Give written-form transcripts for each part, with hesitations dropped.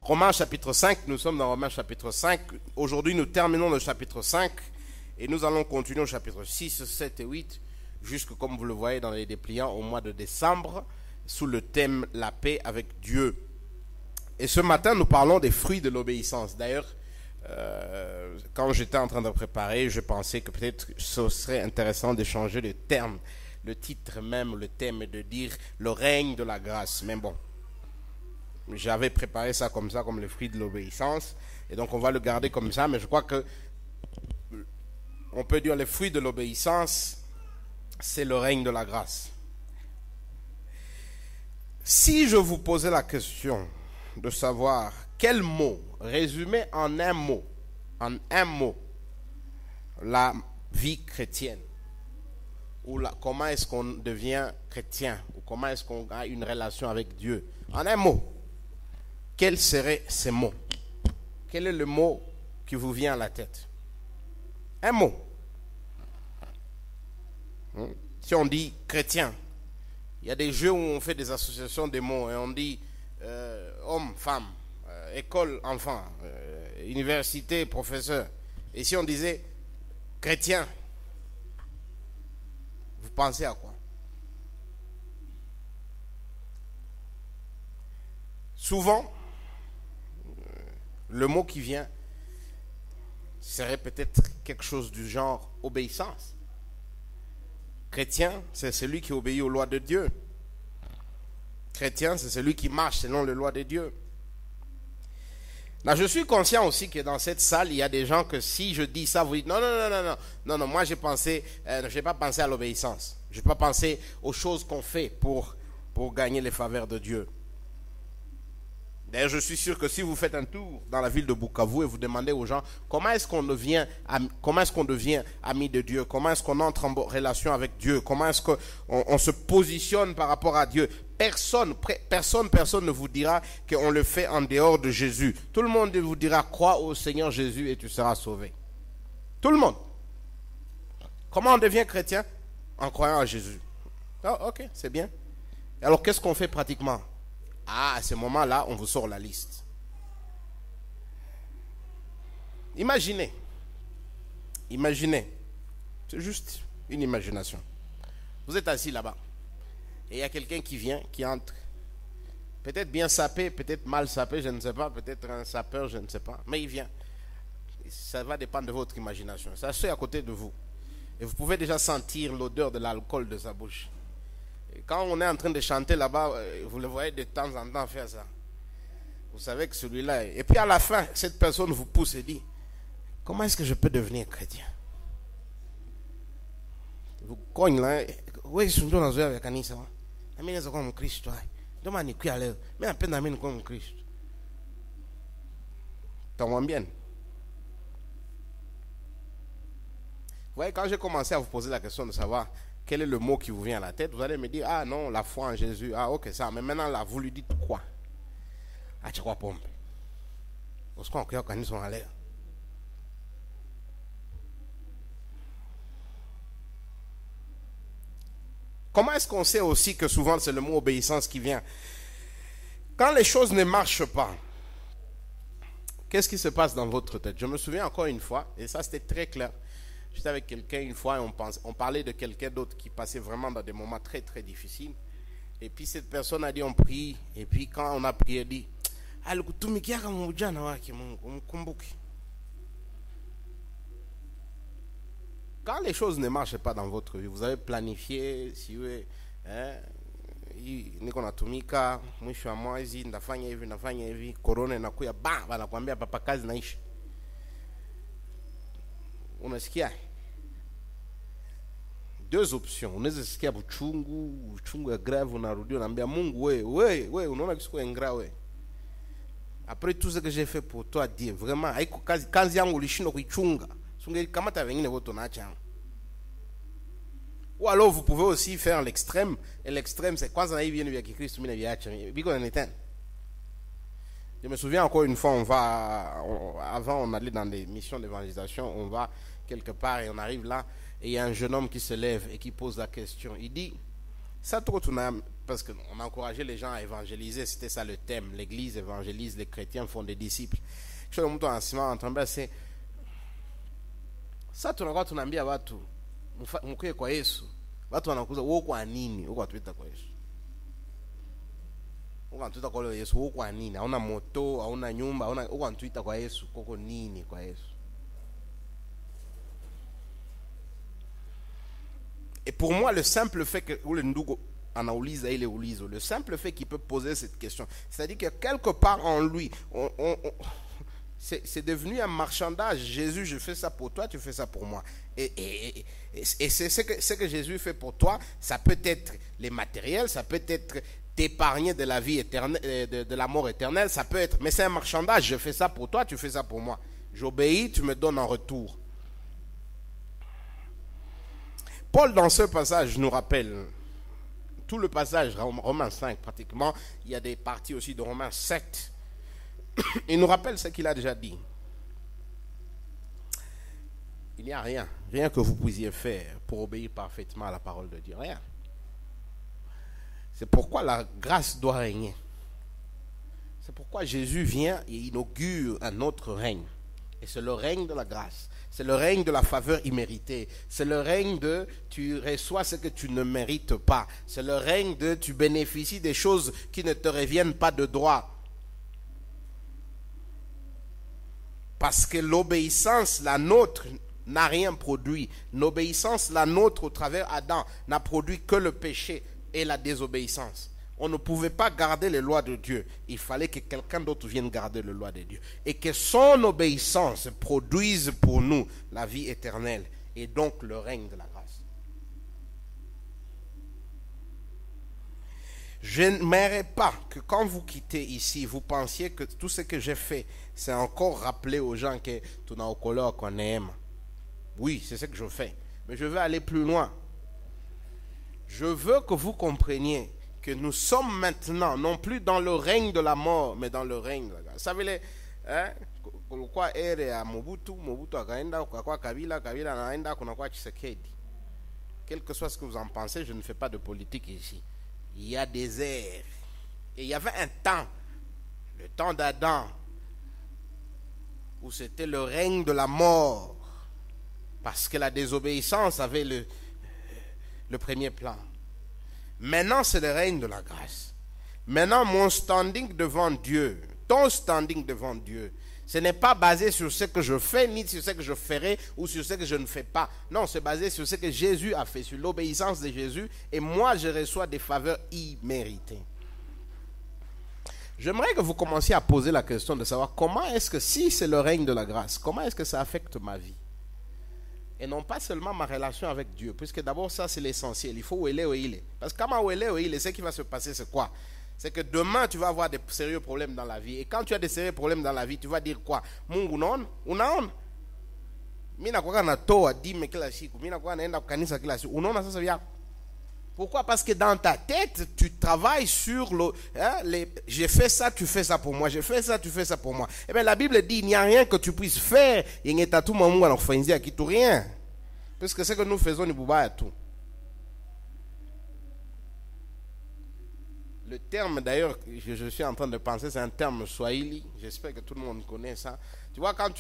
Romains chapitre 5, nous sommes dans Romains chapitre 5. Aujourd'hui, nous terminons le chapitre 5 et nous allons continuer au chapitre 6, 7 et 8, jusque comme vous le voyez dans les dépliants au mois de décembre, sous le thème « La paix avec Dieu ». Et ce matin, nous parlons des fruits de l'obéissance. D'ailleurs, quand j'étais en train de préparer, je pensais que peut-être ce serait intéressant d'échanger le terme, le titre même, le thème, et de dire le règne de la grâce. Mais bon, j'avais préparé ça comme le fruit de l'obéissance. Et donc on va le garder comme ça, mais je crois que on peut dire les fruits de l'obéissance, c'est le règne de la grâce. Si je vous posais la question de savoir quel mot, résumé en un mot, la vie chrétienne, ou comment est-ce qu'on devient chrétien, ou comment est-ce qu'on a une relation avec Dieu, en un mot, quels seraient ces mots? Quel est le mot qui vous vient à la tête? Un mot. Si on dit chrétien, il y a des jeux où on fait des associations de mots et on dit homme, femme, école, enfant, université, professeur. Et si on disait chrétien, vous pensez à quoi? Souvent, le mot qui vient serait peut-être quelque chose du genre obéissance. Chrétien, c'est celui qui obéit aux lois de Dieu. Chrétien, c'est celui qui marche selon les lois de Dieu. Là, je suis conscient aussi que dans cette salle, il y a des gens que si je dis ça, vous dites non, moi j'ai pensé, je n'ai pas pensé à l'obéissance. Je n'ai pas pensé aux choses qu'on fait pour gagner les faveurs de Dieu. D'ailleurs, je suis sûr que si vous faites un tour dans la ville de Bukavu et vous demandez aux gens comment est-ce qu'on devient ami de Dieu, comment est-ce qu'on entre en relation avec Dieu, comment est-ce qu'on se positionne par rapport à Dieu, personne ne vous dira qu'on le fait en dehors de Jésus. Tout le monde vous dira crois au Seigneur Jésus et tu seras sauvé. Tout le monde. Comment on devient chrétien? En croyant à Jésus. Oh, ok, c'est bien. Alors qu'est-ce qu'on fait pratiquement? Ah, à ce moment-là, on vous sort la liste. Imaginez, c'est juste une imagination. Vous êtes assis là-bas, et il y a quelqu'un qui vient, qui entre. Peut-être bien sapé, peut-être mal sapé, je ne sais pas, peut-être un sapeur, je ne sais pas, mais il vient. Ça va dépendre de votre imagination. Ça se fait à côté de vous. Et vous pouvez déjà sentir l'odeur de l'alcool de sa bouche. Quand on est en train de chanter là-bas, vous le voyez de temps en temps faire ça. Vous savez que celui-là... Et puis à la fin, cette personne vous pousse et dit, comment est-ce que je peux devenir chrétien? Vous cognez là. Oui, je suis dans la kanisa. Je suis comme Christ. Je suis à peine comme Christ. T'en vois bien. Vous voyez, quand j'ai commencé à vous poser la question de savoir quel est le mot qui vous vient à la tête, vous allez me dire, ah non, la foi en Jésus, ah ok, ça, mais maintenant là, vous lui dites quoi? Ah, tu crois pompe? Parce qu'on croit qu'ils sont à l'air. Comment est-ce qu'on sait aussi que souvent c'est le mot obéissance qui vient? Quand les choses ne marchent pas, qu'est-ce qui se passe dans votre tête? Je me souviens encore une fois, et ça c'était très clair. J'étais avec quelqu'un une fois et on parlait de quelqu'un d'autre qui passait vraiment dans des moments très très difficiles. Et puis cette personne a dit on prie. Et puis quand on a prié, elle dit quand les choses ne marchent pas dans votre vie, vous avez planifié, si vous niko natumika mwisho wa mwezi ndafanya hivi corona inakuja wanakuambia papa kazi naishi. Unasikia deux options. Unaweza sikia uchungu ya grave, unarudia unaambia Mungu wewe unaona kisiko engra wewe. Après tout ce que j'ai fait pour toi, Dieu, vraiment haiko kazi yangu ulishindwa kuichunga. Sunge kamata wengine wote unaacha. Ou alors vous pouvez aussi faire l'extrême, et l'extrême c'est kwanza na hivi vya Kikristo mimi na viacha. Biko na neten. Je me souviens encore une fois, avant on allait dans des missions d'évangélisation, on va quelque part et on arrive là, et il y a un jeune homme qui se lève et qui pose la question. Il dit, ça parce qu'on encourageait les gens à évangéliser, c'était ça le thème. L'église évangélise, les chrétiens font des disciples. Kisha mtu anasema anatuambia se sasa tunakuwa tunaambia watu mkue kwa Yesu. Watu wanakuza wewe kwa nini? Wewe watuita kwa Yesu. Wewe watuita kwa Yesu, wewe kwa nini? Hauna moto, hauna nyumba, hauna wewe watuita kwa Yesu, koko nini kwa Yesu? Et pour moi, le simple fait que le simple fait qu'il peut poser cette question, c'est-à-dire que quelque part en lui, c'est devenu un marchandage. Jésus, je fais ça pour toi, tu fais ça pour moi. Et c'est ce que Jésus fait pour toi, ça peut être les matériels, ça peut être t'épargner de la vie éternelle, de la mort éternelle, ça peut être, mais c'est un marchandage. Je fais ça pour toi, tu fais ça pour moi. J'obéis, tu me donnes en retour. Paul, dans ce passage, nous rappelle tout le passage, Romains 5 pratiquement, il y a des parties aussi de Romains 7. Il nous rappelle ce qu'il a déjà dit. Il n'y a rien que vous puissiez faire pour obéir parfaitement à la parole de Dieu. Rien. C'est pourquoi la grâce doit régner. C'est pourquoi Jésus vient et inaugure un autre règne. Et c'est le règne de la grâce. C'est le règne de la faveur imméritée. C'est le règne de tu reçois ce que tu ne mérites pas. C'est le règne de tu bénéficies des choses qui ne te reviennent pas de droit. Parce que l'obéissance, la nôtre, n'a rien produit. L'obéissance, la nôtre, au travers d'Adam, n'a produit que le péché et la désobéissance. On ne pouvait pas garder les lois de Dieu. Il fallait que quelqu'un d'autre vienne garder les lois de Dieu. Et que son obéissance produise pour nous la vie éternelle. Et donc le règne de la grâce. Je n'aimerais pas que quand vous quittez ici, vous pensiez que tout ce que j'ai fait, c'est encore rappeler aux gens que tu n'as au colère qu'on aime. Oui, c'est ce que je fais. Mais je veux aller plus loin. Je veux que vous compreniez que nous sommes maintenant, non plus dans le règne de la mort, mais dans le règne de la grâce. Vous savez, kulikuwa ere ya Mobutu akaenda, kukakuwa Kabila anaenda, kunakuwa Tshisekedi. Quel que soit ce que vous en pensez, je ne fais pas de politique ici. Il y a des ères. Et il y avait un temps, le temps d'Adam, où c'était le règne de la mort, parce que la désobéissance avait le premier plan. Maintenant, c'est le règne de la grâce. Maintenant, mon standing devant Dieu, ton standing devant Dieu, ce n'est pas basé sur ce que je fais, ni sur ce que je ferai, ou sur ce que je ne fais pas. Non, c'est basé sur ce que Jésus a fait, sur l'obéissance de Jésus, et moi, je reçois des faveurs imméritées. J'aimerais que vous commenciez à poser la question de savoir comment est-ce que, si c'est le règne de la grâce, comment est-ce que ça affecte ma vie? Et non pas seulement ma relation avec Dieu, puisque d'abord ça c'est l'essentiel. Il faut où il est. Parce que quand où il est, ce qui va se passer c'est quoi? C'est que demain tu vas avoir des sérieux problèmes dans la vie. Et quand tu as des sérieux problèmes dans la vie, tu vas dire quoi? Mungu non? Unaona? Mina kwa na toa dime kila siku. Mina kwa naenda kanisa kila siku. Unaona sasa vya? Pourquoi? Parce que dans ta tête, tu travailles sur j'ai fait ça, tu fais ça pour moi. J'ai fait ça, tu fais ça pour moi. Eh bien, la Bible dit, il n'y a rien que tu puisses faire. Il n'y a tout monde qui tout rien. Parce que ce que nous faisons, nous pouvons tout. Le terme, d'ailleurs, je suis en train de penser, c'est un terme swahili. J'espère que tout le monde connaît ça. Tu vois, quand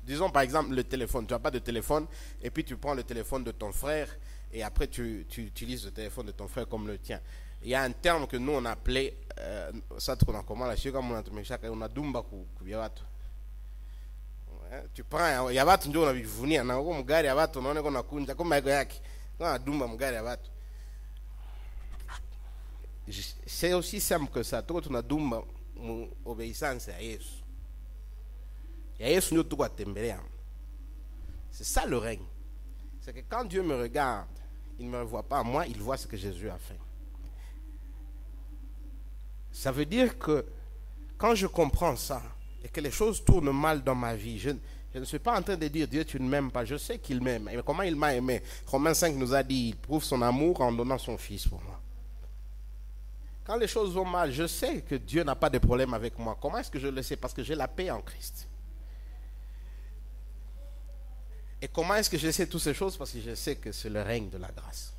disons par exemple le téléphone. Tu n'as pas de téléphone, et puis tu prends le téléphone de ton frère, et après tu utilises le téléphone de ton frère comme le tien. Il y a un terme que nous on appelait ça comment la chika on a dumba kubia watu. Tu prends ya watu ndio unavivunia na huko mgari ya watu unaona kuna kunja kama iko yake. Na dumba mgari ya watu. C'est aussi simple que ça. Toi tu na dumba obéissance à Yesu. Ya Yesu ndio tuko atembelea. C'est ça le règne. C'est que quand Dieu me regarde, il ne me revoit pas moi, il voit ce que Jésus a fait. Ça veut dire que quand je comprends ça et que les choses tournent mal dans ma vie, je ne suis pas en train de dire Dieu tu ne m'aimes pas, je sais qu'il m'aime. Et comment il m'a aimé? Romains 5 nous a dit il prouve son amour en donnant son fils pour moi. Quand les choses vont mal, je sais que Dieu n'a pas de problème avec moi. Comment est-ce que je le sais? Parce que j'ai la paix en Christ. Et comment est-ce que je sais toutes ces choses? Parce que je sais que c'est le règne de la grâce.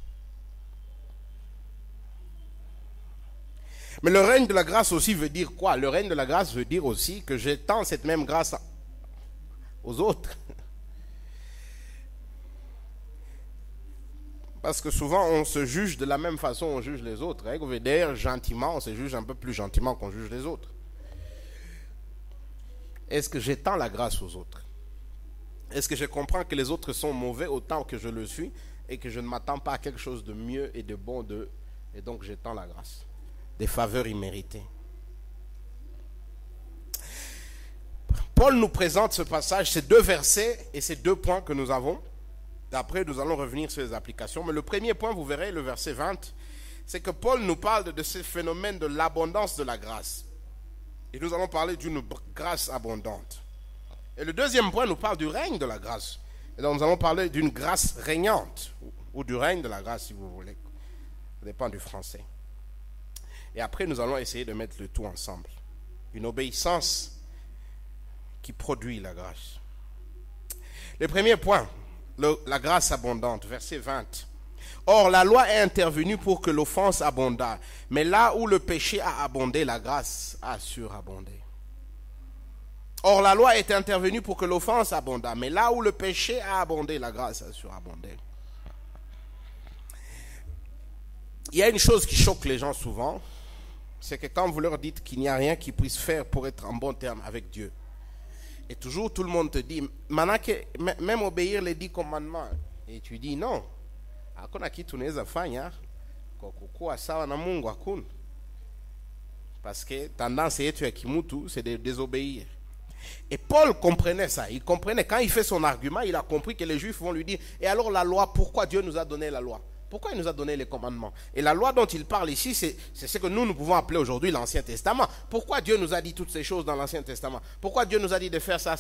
Mais le règne de la grâce aussi veut dire quoi? Le règne de la grâce veut dire aussi que j'étends cette même grâce aux autres. Parce que souvent on se juge de la même façon on juge les autres. Vous veut dire gentiment, on se juge un peu plus gentiment qu'on juge les autres. Est-ce que j'étends la grâce aux autres? Est-ce que je comprends que les autres sont mauvais autant que je le suis et que je ne m'attends pas à quelque chose de mieux et de bon d'eux, et donc j'étends la grâce, des faveurs imméritées? Paul nous présente ce passage, ces deux versets et ces deux points que nous avons. Après, nous allons revenir sur les applications. Mais le premier point, vous verrez, le verset 20, c'est que Paul nous parle de ce phénomène de l'abondance de la grâce. Et nous allons parler d'une grâce abondante. Et le deuxième point nous parle du règne de la grâce. Et donc nous allons parler d'une grâce régnante, ou du règne de la grâce si vous voulez. Ça dépend du français. Et après nous allons essayer de mettre le tout ensemble. Une obéissance qui produit la grâce. Le premier point, la grâce abondante, verset 20. Or, la loi est intervenue pour que l'offense abondât. Mais là où le péché a abondé, la grâce a surabondé. Or, la loi est intervenue pour que l'offense abondât. Mais là où le péché a abondé, la grâce a surabondé. Il y a une chose qui choque les gens souvent, c'est que quand vous leur dites qu'il n'y a rien qu'ils puissent faire pour être en bon terme avec Dieu, et toujours tout le monde te dit, même obéir les 10 commandements. Et tu dis non. Parce que tendance yetu ya kimutu, c'est de désobéir. Et Paul comprenait ça. Il comprenait, quand il fait son argument, il a compris que les Juifs vont lui dire, et alors la loi, pourquoi Dieu nous a donné la loi? Pourquoi il nous a donné les commandements? Et la loi dont il parle ici, c'est ce que nous pouvons appeler aujourd'hui l'Ancien Testament. Pourquoi Dieu nous a dit toutes ces choses dans l'Ancien Testament? Pourquoi Dieu nous a dit de faire ça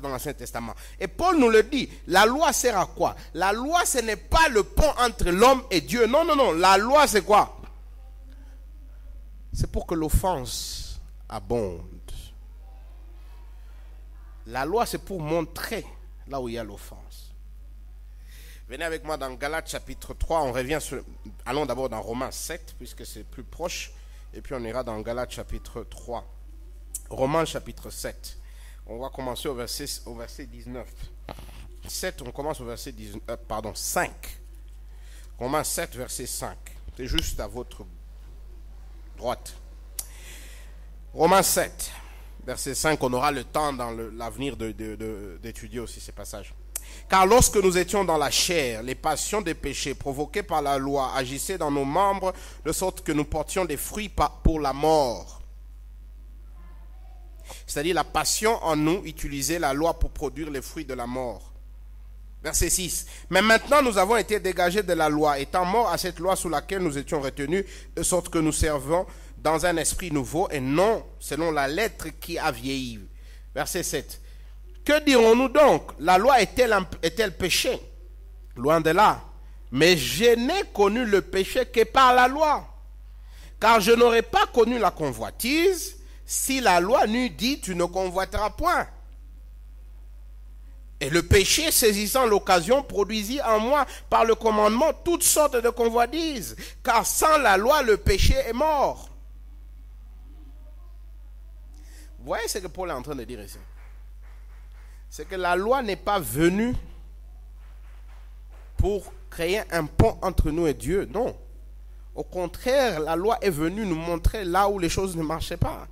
dans l'Ancien Testament? Et Paul nous le dit, la loi sert à quoi? La loi, ce n'est pas le pont entre l'homme et Dieu. Non, non, non. La loi, c'est quoi? C'est pour que l'offense abonde. La loi, c'est pour montrer là où il y a l'offense. Venez avec moi dans Galates chapitre 3, on revient allons d'abord dans Romains 7, puisque c'est plus proche, et puis on ira dans Galates chapitre 3. Romains chapitre 7, on va commencer au verset 19. 7, on commence au verset 5. Romains 7, verset 5. C'est juste à votre droite. Romains 7, verset 5, on aura le temps dans l'avenir d'étudier aussi ces passages. Car lorsque nous étions dans la chair, les passions des péchés provoquées par la loi agissaient dans nos membres de sorte que nous portions des fruits pour la mort. C'est-à-dire la passion en nous utilisait la loi pour produire les fruits de la mort. Verset 6. Mais maintenant nous avons été dégagés de la loi, étant morts à cette loi sous laquelle nous étions retenus, de sorte que nous servons dans un esprit nouveau et non selon la lettre qui a vieilli. Verset 7. Que dirons-nous donc? La loi est-elle péché? Loin de là. Mais je n'ai connu le péché que par la loi. Car je n'aurais pas connu la convoitise si la loi n'eût dit tu ne convoiteras point. Et le péché, saisissant l'occasion, produisit en moi par le commandement toutes sortes de convoitises. Car sans la loi, le péché est mort. Vous voyez ce que Paul est en train de dire ici? C'est que la loi n'est pas venue pour créer un pont entre nous et Dieu. Non. Au contraire, la loi est venue nous montrer là où les choses ne marchaient pas.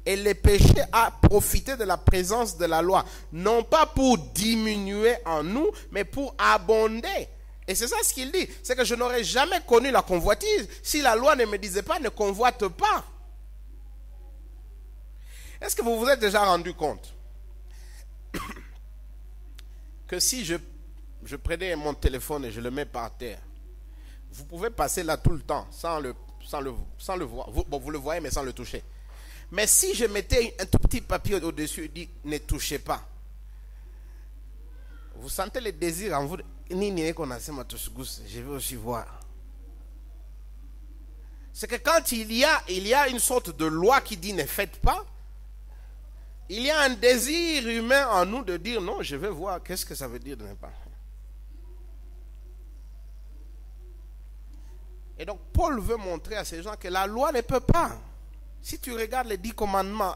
Et le péché a profité de la présence de la loi. Non pas pour diminuer en nous, mais pour abonder. Et c'est ça ce qu'il dit. C'est que je n'aurais jamais connu la convoitise si la loi ne me disait pas ne convoite pas. Est-ce que vous vous êtes déjà rendu compte que si je prenais mon téléphone et je le mets par terre, vous pouvez passer là tout le temps sans le voir. Vous le voyez mais sans le toucher. Mais si je mettais un tout petit papier au-dessus et dit ne touchez pas, vous sentez le désir en vous. Je vais aussi voir. C'est que quand il y a une sorte de loi qui dit ne faites pas, il y a un désir humain en nous de dire non, je vais voir qu'est-ce que ça veut dire de ne pas faire. Et donc Paul veut montrer à ces gens que la loi ne peut pas. Si tu regardes les 10 commandements,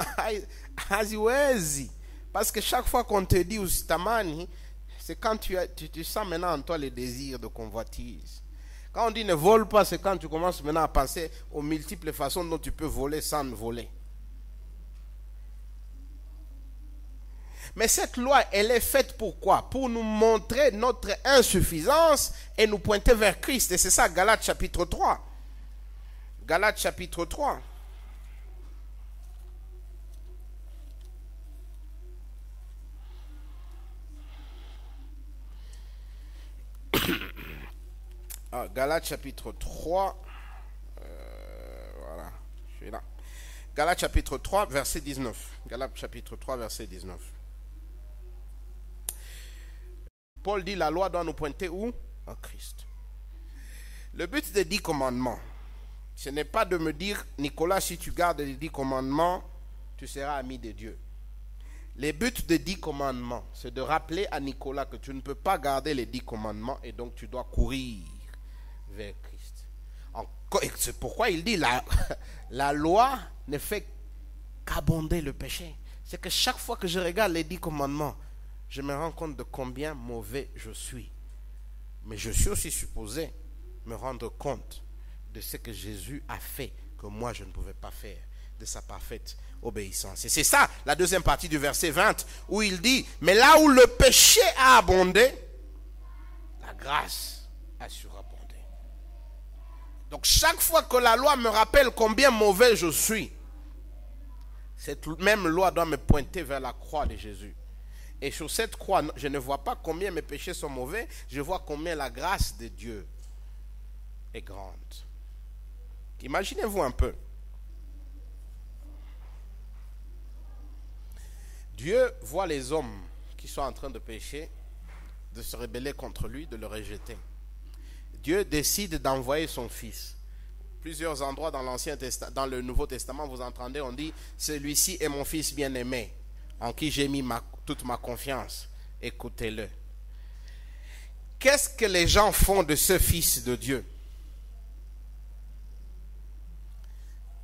parce que chaque fois qu'on te dit ustamani, c'est quand tu sens maintenant en toi les désirs de convoitise. Quand on dit ne vole pas, c'est quand tu commences maintenant à penser aux multiples façons dont tu peux voler sans voler. Mais cette loi, elle est faite pour quoi? Pour nous montrer notre insuffisance et nous pointer vers Christ. Et c'est ça, Galates chapitre 3. Galates chapitre 3. Galates chapitre 3. Voilà, je suis là. Galates chapitre 3, verset 19. Galates chapitre 3, verset 19. Paul dit la loi doit nous pointer où? En Christ. Le but des 10 commandements, ce n'est pas de me dire, Nicolas, si tu gardes les 10 commandements, tu seras ami de Dieu. Le but des 10 commandements, c'est de rappeler à Nicolas que tu ne peux pas garder les 10 commandements et donc tu dois courir vers Christ. C'est pourquoi il dit la loi ne fait qu'abonder le péché. C'est que chaque fois que je regarde les 10 commandements, je me rends compte de combien mauvais je suis. Mais je suis aussi supposé me rendre compte de ce que Jésus a fait, que moi je ne pouvais pas faire, de sa parfaite obéissance. Et c'est ça, la deuxième partie du verset 20, où il dit, mais là où le péché a abondé, la grâce a surabondé. Donc chaque fois que la loi me rappelle combien mauvais je suis, cette même loi doit me pointer vers la croix de Jésus. Et sur cette croix, je ne vois pas combien mes péchés sont mauvais, je vois combien la grâce de Dieu est grande. Imaginez-vous un peu. Dieu voit les hommes qui sont en train de pécher, de se rebeller contre lui, de le rejeter. Dieu décide d'envoyer son Fils. Plusieurs endroits dans dans le Nouveau Testament, vous entendez, on dit, celui-ci est mon Fils bien-aimé, en qui j'ai mis toute ma confiance. Écoutez-le. Qu'est-ce que les gens font de ce Fils de Dieu?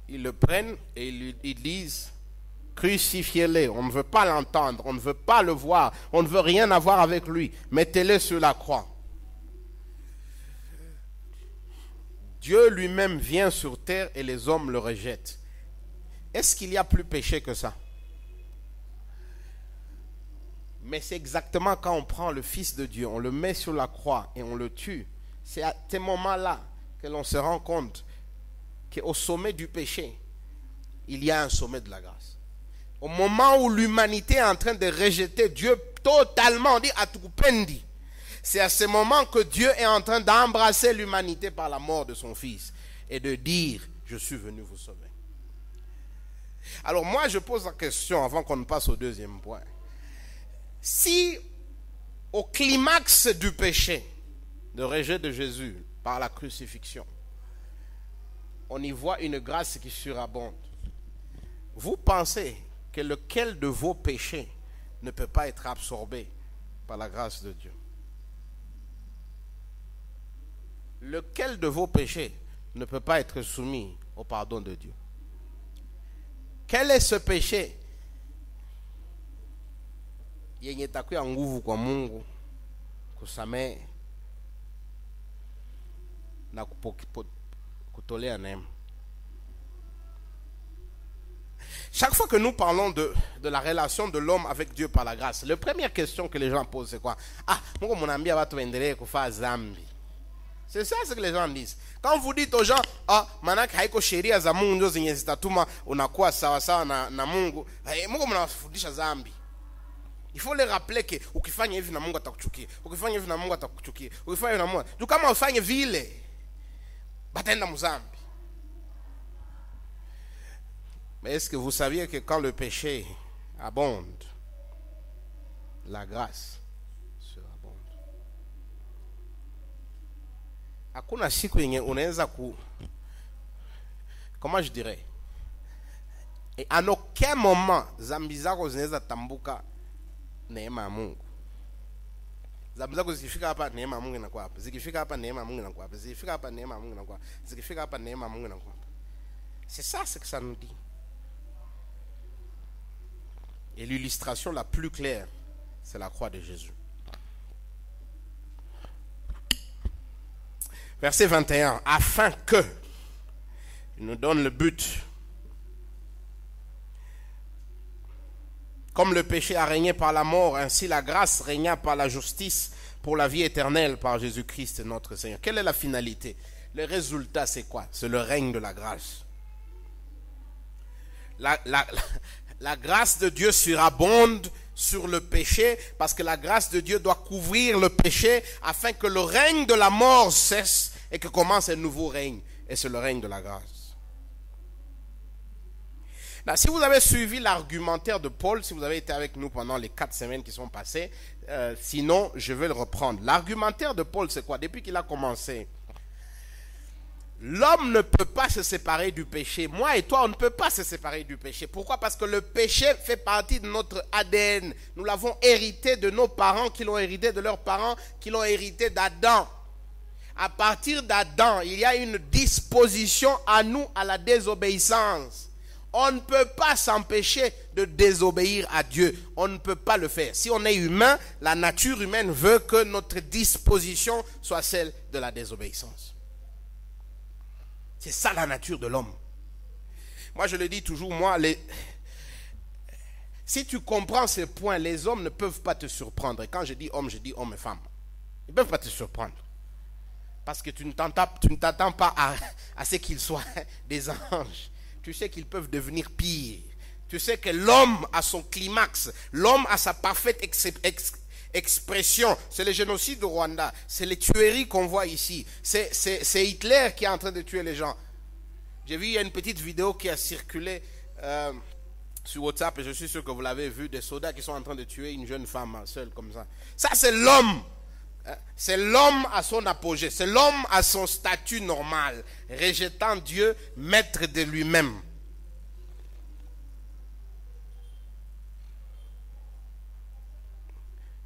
Ils le prennent et ils disent, crucifiez-le, on ne veut pas l'entendre, on ne veut pas le voir, on ne veut rien avoir avec lui, mettez-le sur la croix. Dieu lui-même vient sur terre et les hommes le rejettent. Est-ce qu'il y a plus péché que ça? Mais c'est exactement quand on prend le Fils de Dieu, on le met sur la croix et on le tue. C'est à ces moments-là que l'on se rend compte qu'au sommet du péché, il y a un sommet de la grâce. Au moment où l'humanité est en train de rejeter Dieu totalement, on dit atukupendi. C'est à ce moment que Dieu est en train d'embrasser l'humanité par la mort de son Fils et de dire, je suis venu vous sauver. Alors moi, je pose la question avant qu'on ne passe au deuxième point. Si au climax du péché, de rejet de Jésus par la crucifixion, on y voit une grâce qui surabonde, vous pensez que lequel de vos péchés ne peut pas être absorbé par la grâce de Dieu? Lequel de vos péchés ne peut pas être soumis au pardon de Dieu? Quel est ce péché yenye takuya nguvu kwa Mungu kusamehe na kutolea neema? Chaque fois que nous parlons de la relation de l'homme avec Dieu par la grâce, la première question que les gens posent, c'est quoi? Ah, Mungu munambia watu waendelee kufanya dhambi. C'est ça ce que les gens disent. Quand vous dites aux gens, ah, manake haiko sheria za Mungu ndio zenye zitatuma unakuwa sawa sawa na Mungu, Mungu mnawafundisha dhambi. Il faut les rappeler que ukifanya hivi na Mungu atakuchukia. Ukifanya hivi na Mungu atakuchukia. Ukifanya hivi na Mungu. Tu kama ufanye vile, bataenda mzambi. Mais est-ce que vous saviez que quand le péché abonde, la grâce surabonde? Hakuna siku yenye unaweza comment je dirais? Et à aucun moment zambi zako zinaweza tambuka neema ya Mungu. Zabuzako zikifika hapa neema ya Mungu inakuwa hapa. Zikifika hapa neema ya Mungu inakuwa hapa. Zikifika hapa neema ya Mungu inakuwa hapa. Zikifika hapa neema ya Mungu inakuwa hapa. C'est ça ce que ça nous dit. Et l'illustration la plus claire, c'est la croix de Jésus. Verset 21. Afin que, il nous donne le but. Comme le péché a régné par la mort, ainsi la grâce régna par la justice pour la vie éternelle par Jésus-Christ notre Seigneur. Quelle est la finalité? Le résultat, c'est quoi? C'est le règne de la grâce. La grâce de Dieu surabonde sur le péché parce que la grâce de Dieu doit couvrir le péché afin que le règne de la mort cesse et que commence un nouveau règne. Et c'est le règne de la grâce. Là, si vous avez suivi l'argumentaire de Paul, si vous avez été avec nous pendant les 4 semaines qui sont passées, sinon je vais le reprendre. L'argumentaire de Paul, c'est quoi? Depuis qu'il a commencé, l'homme ne peut pas se séparer du péché. Moi et toi, on ne peut pas se séparer du péché. Pourquoi? Parce que le péché fait partie de notre ADN. Nous l'avons hérité de nos parents, qui l'ont hérité de leurs parents, qui l'ont hérité d'Adam. À partir d'Adam, il y a une disposition à nous à la désobéissance. On ne peut pas s'empêcher de désobéir à Dieu. On ne peut pas le faire. Si on est humain, la nature humaine veut que notre disposition soit celle de la désobéissance. C'est ça la nature de l'homme. Moi, je le dis toujours, si tu comprends ce point, les hommes ne peuvent pas te surprendre. Et quand je dis homme et femme. Ils ne peuvent pas te surprendre. Parce que tu ne t'attends pas à ce qu'ils soient des anges. Tu sais qu'ils peuvent devenir pires. Tu sais que l'homme a son climax. L'homme a sa parfaite expression. C'est le génocide au Rwanda. C'est les tueries qu'on voit ici. C'est Hitler qui est en train de tuer les gens. J'ai vu, il y a une petite vidéo qui a circulé sur WhatsApp. Et je suis sûr que vous l'avez vu. Des soldats qui sont en train de tuer une jeune femme seule comme ça. Ça, c'est l'homme. C'est l'homme à son apogée, c'est l'homme à son statut normal, rejetant Dieu, maître de lui-même.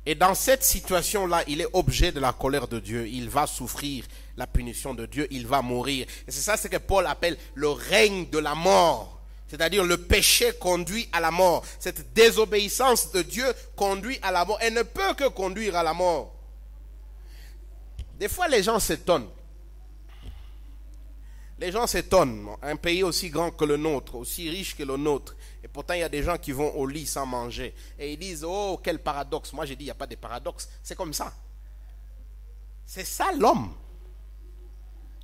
Et dans cette situation-là, il est objet de la colère de Dieu. Il va souffrir la punition de Dieu, il va mourir. Et c'est ça ce que Paul appelle le règne de la mort. C'est-à-dire le péché conduit à la mort. Cette désobéissance de Dieu conduit à la mort. Elle ne peut que conduire à la mort. Des fois, les gens s'étonnent. Les gens s'étonnent. Un pays aussi grand que le nôtre, aussi riche que le nôtre. Et pourtant, il y a des gens qui vont au lit sans manger. Et ils disent, oh, quel paradoxe. Moi, j'ai dit, il n'y a pas de paradoxe. C'est comme ça. C'est ça l'homme.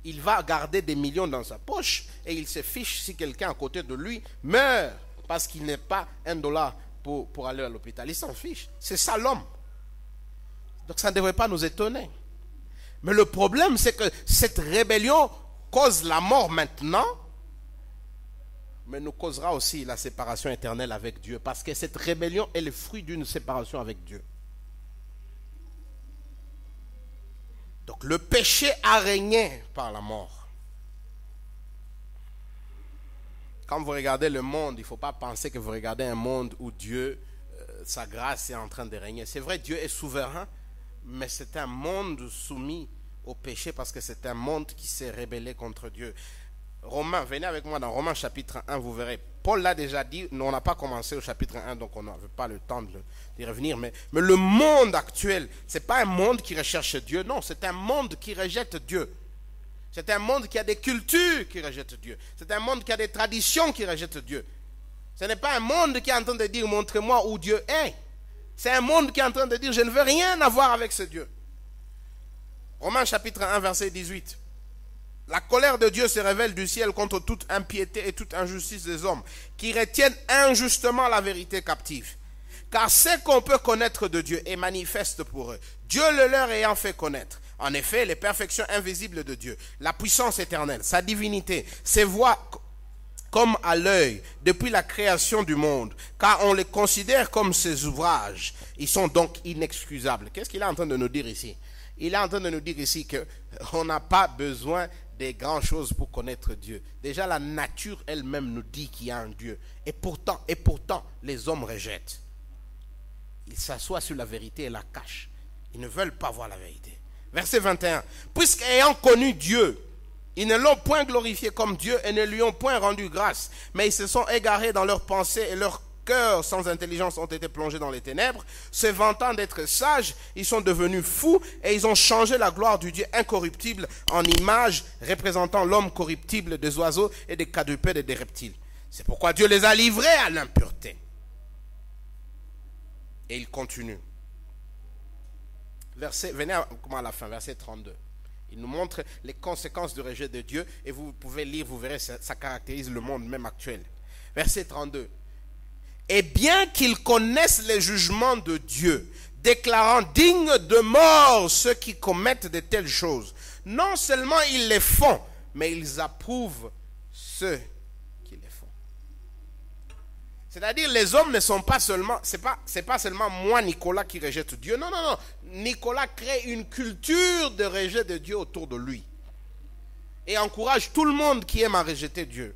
Il va garder des millions dans sa poche et il se fiche si quelqu'un à côté de lui meurt parce qu'il n'est pas $1 pour aller à l'hôpital. Il s'en fiche. C'est ça l'homme. Donc, ça ne devrait pas nous étonner. Mais le problème, c'est que cette rébellion cause la mort maintenant, mais nous causera aussi la séparation éternelle avec Dieu. Parce que cette rébellion est le fruit d'une séparation avec Dieu. Donc le péché a régné par la mort. Quand vous regardez le monde, il ne faut pas penser que vous regardez un monde où Dieu, sa grâce est en train de régner. C'est vrai, Dieu est souverain. Mais c'est un monde soumis au péché parce que c'est un monde qui s'est rébellé contre Dieu. Romains, venez avec moi dans Romains chapitre 1, vous verrez. Paul l'a déjà dit, on n'a pas commencé au chapitre 1, donc on n'avait pas le temps d'y revenir. Mais le monde actuel, ce n'est pas un monde qui recherche Dieu, non, c'est un monde qui rejette Dieu. C'est un monde qui a des cultures qui rejettent Dieu. C'est un monde qui a des traditions qui rejettent Dieu. Ce n'est pas un monde qui est en train de dire, montrez-moi où Dieu est. C'est un monde qui est en train de dire, je ne veux rien avoir avec ce Dieu. Romains chapitre 1, verset 18. La colère de Dieu se révèle du ciel contre toute impiété et toute injustice des hommes, qui retiennent injustement la vérité captive. Car ce qu'on peut connaître de Dieu est manifeste pour eux, Dieu le leur ayant fait connaître. En effet, les perfections invisibles de Dieu, la puissance éternelle, sa divinité, ses voies comme à l'œil depuis la création du monde, car on les considère comme ses ouvrages. Ils sont donc inexcusables. Qu'est-ce qu'il est en train de nous dire ici? Il est en train de nous dire ici qu'on n'a pas besoin des grandes choses pour connaître Dieu. Déjà, la nature elle-même nous dit qu'il y a un Dieu. Et pourtant, les hommes rejettent. Ils s'assoient sur la vérité et la cachent. Ils ne veulent pas voir la vérité. Verset 21. Puisqu'ayant connu Dieu, ils ne l'ont point glorifié comme Dieu et ne lui ont point rendu grâce. Mais ils se sont égarés dans leurs pensées et leurs cœurs sans intelligence ont été plongés dans les ténèbres. Se vantant d'être sages, ils sont devenus fous et ils ont changé la gloire du Dieu incorruptible en image représentant l'homme corruptible des oiseaux et des quadrupèdes et des reptiles. C'est pourquoi Dieu les a livrés à l'impureté. Et il continue. Venez à la fin, verset 32. Il nous montre les conséquences du rejet de Dieu et vous pouvez lire, vous verrez, ça caractérise le monde même actuel. Verset 32. Et bien qu'ils connaissent les jugements de Dieu, déclarant dignes de mort ceux qui commettent de telles choses, non seulement ils les font, mais ils approuvent ceux qui les font. C'est-à-dire, les hommes ne sont pas seulement, c'est pas seulement moi, Nicolas, qui rejette Dieu. Non, non, non. Nicolas crée une culture de rejet de Dieu autour de lui. Et encourage tout le monde qui aime à rejeter Dieu.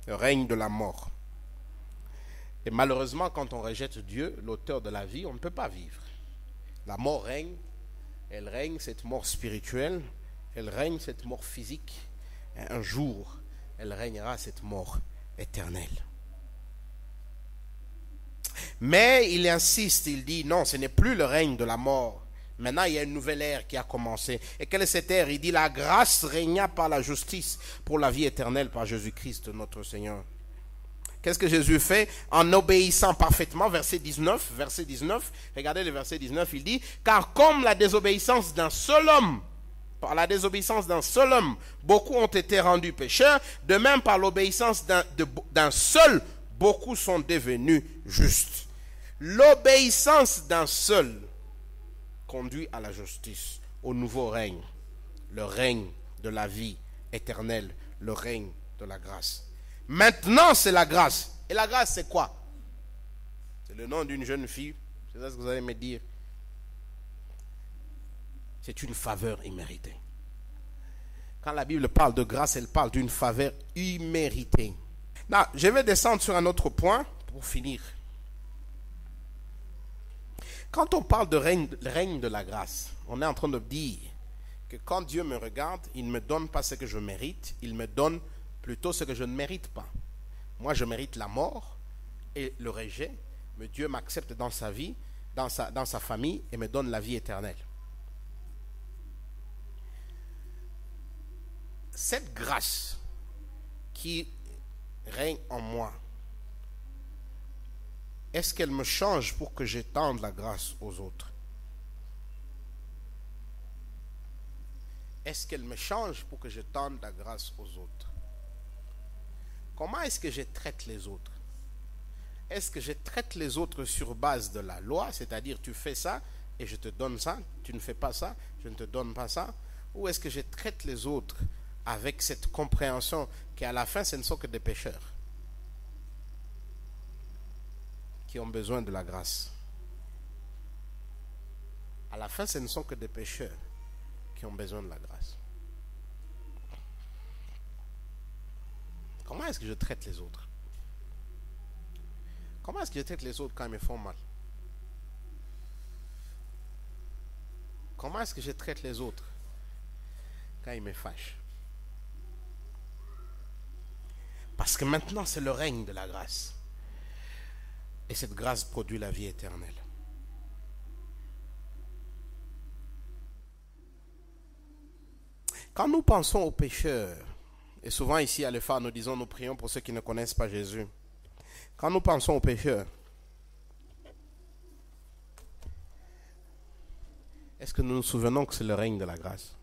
Le règne de la mort. Et malheureusement, quand on rejette Dieu, l'auteur de la vie, on ne peut pas vivre. La mort règne. Elle règne, cette mort spirituelle. Elle règne, cette mort physique. Et un jour, elle régnera, cette mort éternelle. Mais il insiste, il dit non, ce n'est plus le règne de la mort. Maintenant, il y a une nouvelle ère qui a commencé. Et quelle est cette ère? Il dit la grâce régna par la justice pour la vie éternelle par Jésus-Christ notre Seigneur. Qu'est-ce que Jésus fait? En obéissant parfaitement, verset 19, regardez le verset 19, il dit, car comme la désobéissance d'un seul homme, par la désobéissance d'un seul homme, beaucoup ont été rendus pécheurs, de même par l'obéissance d'un seul, beaucoup sont devenus justes. L'obéissance d'un seul conduit à la justice, au nouveau règne, le règne de la vie éternelle, le règne de la grâce. Maintenant, c'est la grâce. Et la grâce, c'est quoi? C'est le nom d'une jeune fille. C'est ça ce que vous allez me dire. C'est une faveur imméritée. Quand la Bible parle de grâce, elle parle d'une faveur imméritée. Là, je vais descendre sur un autre point pour finir. Quand on parle de règne de la grâce, on est en train de dire que quand Dieu me regarde, il ne me donne pas ce que je mérite, il me donne plutôt ce que je ne mérite pas. Moi, je mérite la mort et le rejet, mais Dieu m'accepte dans sa vie, dans sa famille et me donne la vie éternelle. Cette grâce qui règne en moi, est-ce qu'elle me change pour que j'étende la grâce aux autres? Est-ce qu'elle me change pour que j'étende la grâce aux autres? Comment est-ce que je traite les autres? Est-ce que je traite les autres sur base de la loi, c'est-à-dire tu fais ça et je te donne ça, tu ne fais pas ça, je ne te donne pas ça? Ou est-ce que je traite les autres avec cette compréhension qu'à la fin ce ne sont que des pécheurs qui ont besoin de la grâce? À la fin, ce ne sont que des pécheurs qui ont besoin de la grâce. Comment est-ce que je traite les autres? Comment est-ce que je traite les autres quand ils me font mal? Comment est-ce que je traite les autres quand ils me fâchent? Parce que maintenant, c'est le règne de la grâce. Et cette grâce produit la vie éternelle. Quand nous pensons aux pécheurs, et souvent ici à l'EFA, nous disons, nous prions pour ceux qui ne connaissent pas Jésus. Quand nous pensons aux pécheurs, est-ce que nous nous souvenons que c'est le règne de la grâce?